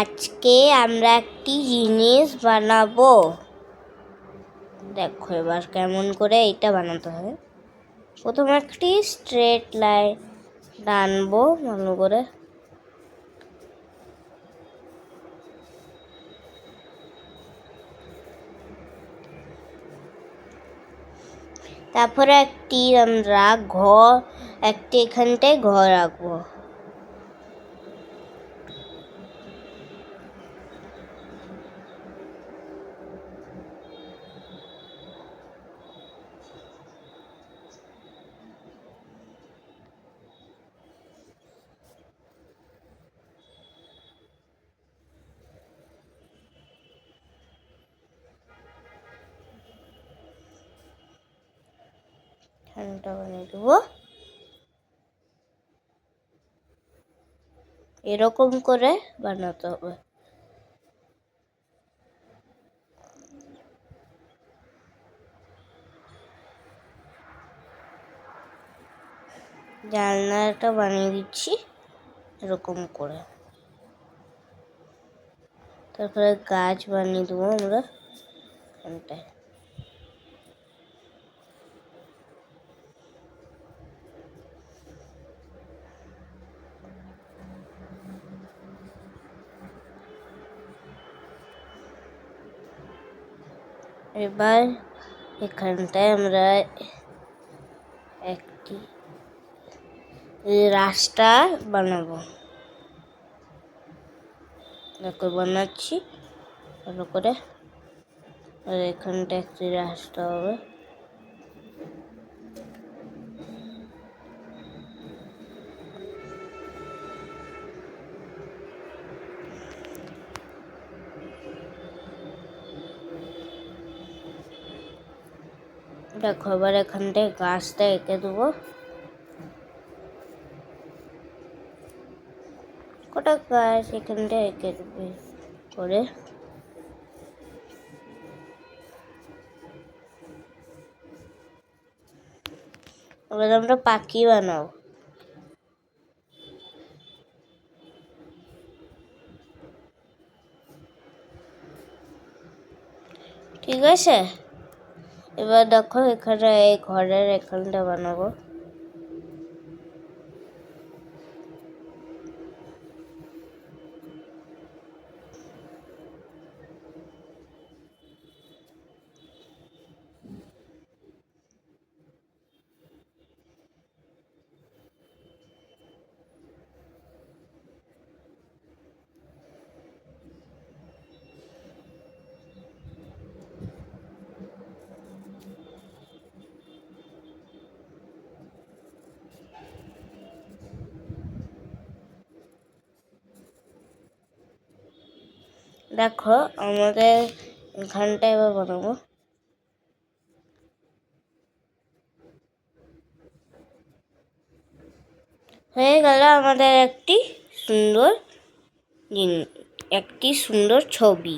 আজকে আমরা একটি জিনিস বানাবো। দেখো এবার কেমন করে এটা বানাতে হয়। প্রথমে একটি স্ট্রেট লাইন টানবো ভালো করে। তারপরে আমরা একটি এখানটায় ঘর রাখবো। এখানটা বানিয়ে দেবো এরকম করে বানাতে হবে। জানলাটা বানিয়ে দিচ্ছি এরকম করে। তারপরে গাছ বানিয়ে দেবো আমরা এখানটায়। এবার এখানটায় আমরা একটি রাস্তা বানাবো। দেখো বানাচ্ছি ভালো করে। আর এখানটা একটি রাস্তা হবে। দেখো এবার এখানটায় গাছটা এঁকে দেবো। কটা গাছ এখানটায় এঁকে দেবে করে। এবার আমরা পাখি বানাবো। ঠিক আছে, এবার দেখো এখানে এই ঘরের এখানটা বানাবো। দেখো আমাদের এখানটা এবার বানাবো। হয়ে গেল আমাদের একটি সুন্দর ছবি।